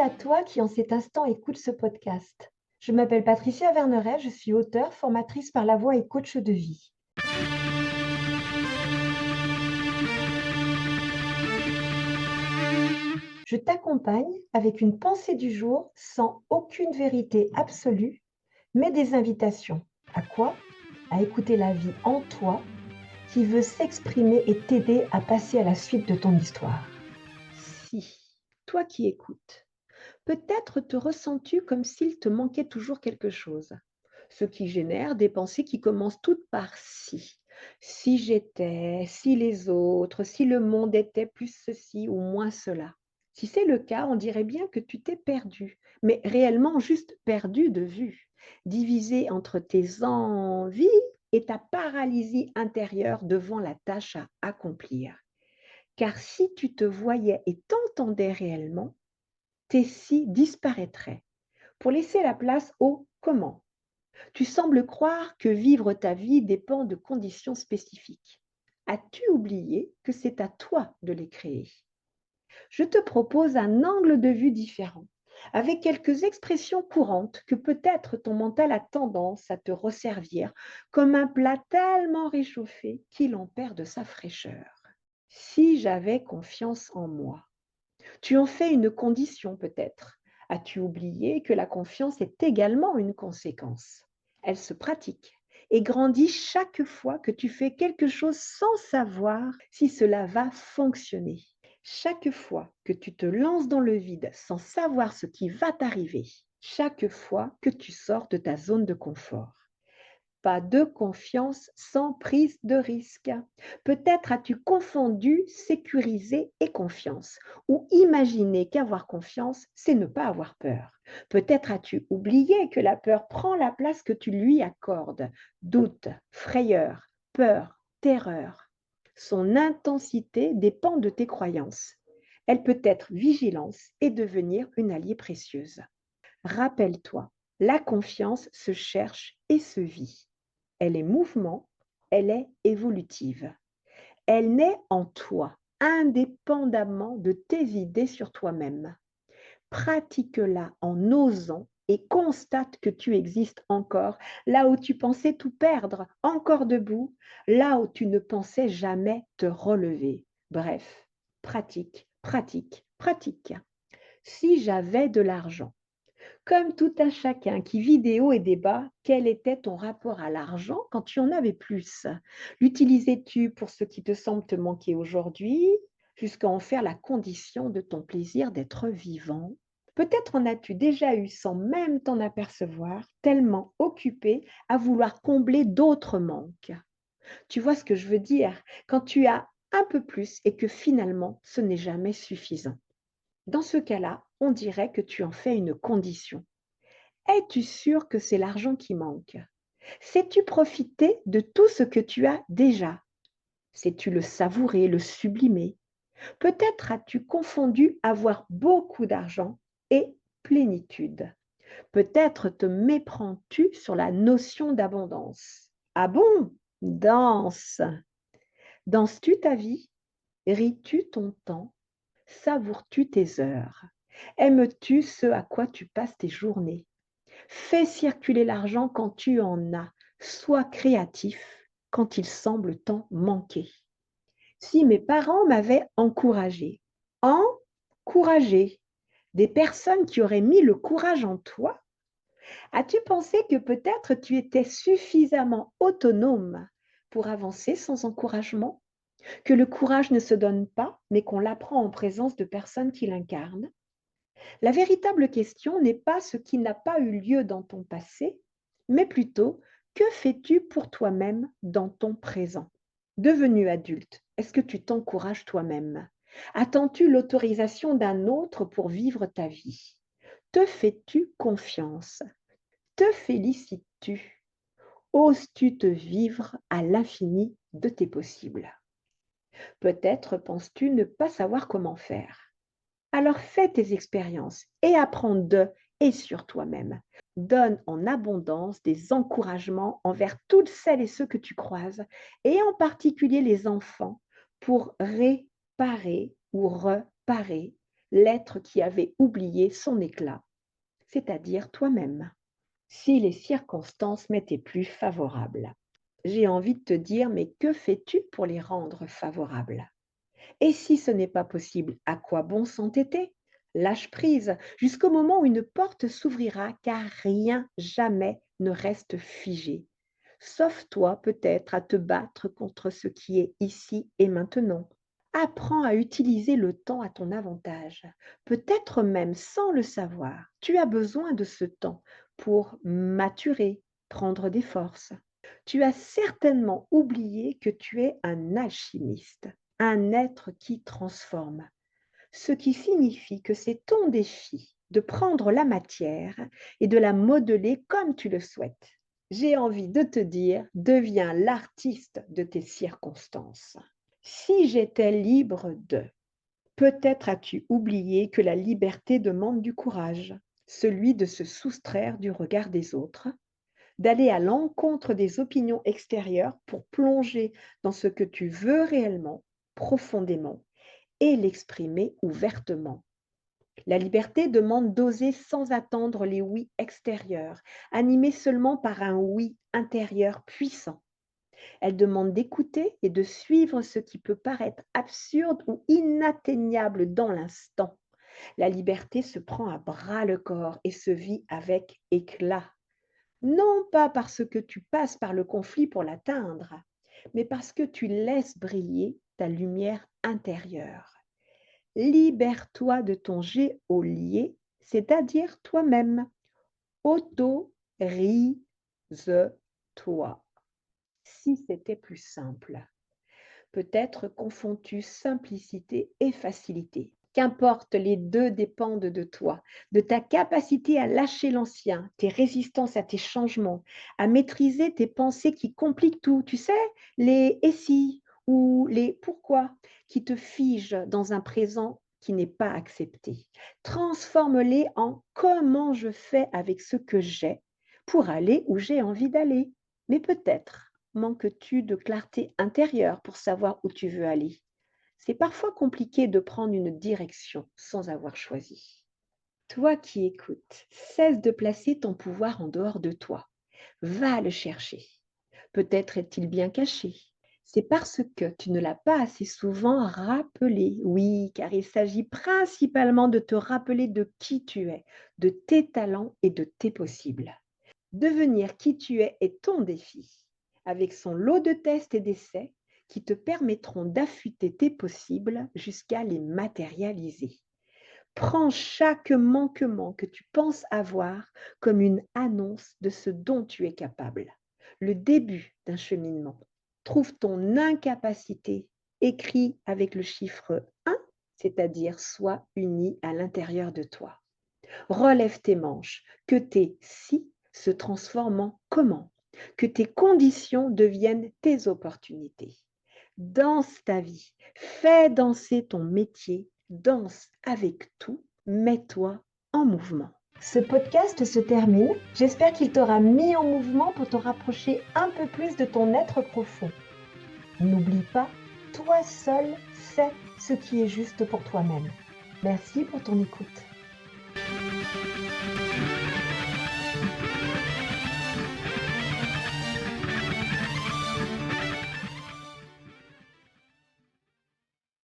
à toi qui en cet instant écoute ce podcast. Je m'appelle Patricia Verneret, je suis auteure, formatrice par la voix et coach de vie. Je t'accompagne avec une pensée du jour sans aucune vérité absolue, mais des invitations. À quoi? À écouter la vie en toi qui veut s'exprimer et t'aider à passer à la suite de ton histoire. Si, toi qui écoutes, peut-être te ressens-tu comme s'il te manquait toujours quelque chose, ce qui génère des pensées qui commencent toutes par si. Si j'étais, si les autres, si le monde était plus ceci ou moins cela. Si c'est le cas, on dirait bien que tu t'es perdu, mais réellement juste perdu de vue, divisé entre tes envies et ta paralysie intérieure devant la tâche à accomplir. Car si tu te voyais et t'entendais réellement, tes si disparaîtraient pour laisser la place au comment. Tu sembles croire que vivre ta vie dépend de conditions spécifiques. As-tu oublié que c'est à toi de les créer? Je te propose un angle de vue différent, avec quelques expressions courantes que peut-être ton mental a tendance à te resservir comme un plat tellement réchauffé qu'il en perd de sa fraîcheur. Si j'avais confiance en moi. Tu en fais une condition peut-être. As-tu oublié que la confiance est également une conséquence? Elle se pratique et grandit chaque fois que tu fais quelque chose sans savoir si cela va fonctionner. Chaque fois que tu te lances dans le vide sans savoir ce qui va t'arriver. Chaque fois que tu sors de ta zone de confort. Pas de confiance sans prise de risque. Peut-être as-tu confondu sécuriser et confiance, ou imaginé qu'avoir confiance, c'est ne pas avoir peur. Peut-être as-tu oublié que la peur prend la place que tu lui accordes. Doute, frayeur, peur, terreur. Son intensité dépend de tes croyances. Elle peut être vigilance et devenir une alliée précieuse. Rappelle-toi, la confiance se cherche et se vit. Elle est mouvement, elle est évolutive. Elle naît en toi, indépendamment de tes idées sur toi-même. Pratique-la en osant et constate que tu existes encore, là où tu pensais tout perdre, encore debout, là où tu ne pensais jamais te relever. Bref, pratique, pratique, pratique. Si j'avais de l'argent, comme tout un chacun qui vit des hauts et des bas, quel était ton rapport à l'argent quand tu en avais plus? L'utilisais-tu pour ce qui te semble te manquer aujourd'hui, jusqu'à en faire la condition de ton plaisir d'être vivant? Peut-être en as-tu déjà eu sans même t'en apercevoir, tellement occupé à vouloir combler d'autres manques. Tu vois ce que je veux dire? Quand tu as un peu plus et que finalement ce n'est jamais suffisant. Dans ce cas-là, on dirait que tu en fais une condition. Es-tu sûr que c'est l'argent qui manque? Sais-tu profiter de tout ce que tu as déjà? Sais-tu le savourer, le sublimer? Peut-être as-tu confondu avoir beaucoup d'argent et plénitude. Peut-être te méprends-tu sur la notion d'abondance. Ah bon? Danse. Danses-tu ta vie? Ris-tu ton temps? Savoures-tu tes heures? Aimes-tu ce à quoi tu passes tes journées? Fais circuler l'argent quand tu en as. Sois créatif quand il semble t'en manquer. Si mes parents m'avaient encouragé, des personnes qui auraient mis le courage en toi, as-tu pensé que peut-être tu étais suffisamment autonome pour avancer sans encouragement? Que le courage ne se donne pas, mais qu'on l'apprend en présence de personnes qui l'incarnent? La véritable question n'est pas ce qui n'a pas eu lieu dans ton passé, mais plutôt que fais-tu pour toi-même dans ton présent? Devenu adulte, est-ce que tu t'encourages toi-même? Attends-tu l'autorisation d'un autre pour vivre ta vie? Te fais-tu confiance? Te félicites-tu? Oses-tu te vivre à l'infini de tes possibles? Peut-être penses-tu ne pas savoir comment faire. Alors fais tes expériences et apprends d'eux et sur toi-même. Donne en abondance des encouragements envers toutes celles et ceux que tu croises, et en particulier les enfants, pour réparer ou reparer l'être qui avait oublié son éclat, c'est-à-dire toi-même. Si les circonstances m'étaient plus favorables, j'ai envie de te dire, mais que fais-tu pour les rendre favorables? Et si ce n'est pas possible, à quoi bon s'entêter? Lâche prise jusqu'au moment où une porte s'ouvrira, car rien jamais ne reste figé. Sauf toi peut-être à te battre contre ce qui est ici et maintenant. Apprends à utiliser le temps à ton avantage. Peut-être même sans le savoir, tu as besoin de ce temps pour maturer, prendre des forces. Tu as certainement oublié que tu es un alchimiste, un être qui transforme, ce qui signifie que c'est ton défi de prendre la matière et de la modeler comme tu le souhaites. J'ai envie de te dire, deviens l'artiste de tes circonstances. Si j'étais libre de, peut-être as-tu oublié que la liberté demande du courage, celui de se soustraire du regard des autres, d'aller à l'encontre des opinions extérieures pour plonger dans ce que tu veux réellement, profondément, et l'exprimer ouvertement. La liberté demande d'oser sans attendre les oui extérieurs, animés seulement par un oui intérieur puissant. Elle demande d'écouter et de suivre ce qui peut paraître absurde ou inatteignable dans l'instant. La liberté se prend à bras le corps et se vit avec éclat. Non pas parce que tu passes par le conflit pour l'atteindre, mais parce que tu laisses briller ta lumière intérieure. Libère-toi de ton geôlier, c'est-à-dire toi-même. Autorise-toi. Si c'était plus simple. Peut-être confonds-tu simplicité et facilité. Qu'importe, les deux dépendent de toi, de ta capacité à lâcher l'ancien, tes résistances à tes changements, à maîtriser tes pensées qui compliquent tout, tu sais, les et si ou les pourquoi qui te figent dans un présent qui n'est pas accepté. Transforme-les en comment je fais avec ce que j'ai pour aller où j'ai envie d'aller. Mais peut-être manques-tu de clarté intérieure pour savoir où tu veux aller. C'est parfois compliqué de prendre une direction sans avoir choisi. Toi qui écoutes, cesse de placer ton pouvoir en dehors de toi. Va le chercher. Peut-être est-il bien caché. C'est parce que tu ne l'as pas assez souvent rappelé. Oui, car il s'agit principalement de te rappeler de qui tu es, de tes talents et de tes possibles. Devenir qui tu es est ton défi, avec son lot de tests et d'essais qui te permettront d'affûter tes possibles jusqu'à les matérialiser. Prends chaque manquement que tu penses avoir comme une annonce de ce dont tu es capable, le début d'un cheminement. Trouve ton incapacité écrit avec le chiffre 1, c'est-à-dire sois uni à l'intérieur de toi. Relève tes manches, que tes si se transforment en comment, que tes conditions deviennent tes opportunités. Danse ta vie, fais danser ton métier, danse avec tout, mets-toi en mouvement. Ce podcast se termine. J'espère qu'il t'aura mis en mouvement pour te rapprocher un peu plus de ton être profond. N'oublie pas, toi seul sais ce qui est juste pour toi-même. Merci pour ton écoute.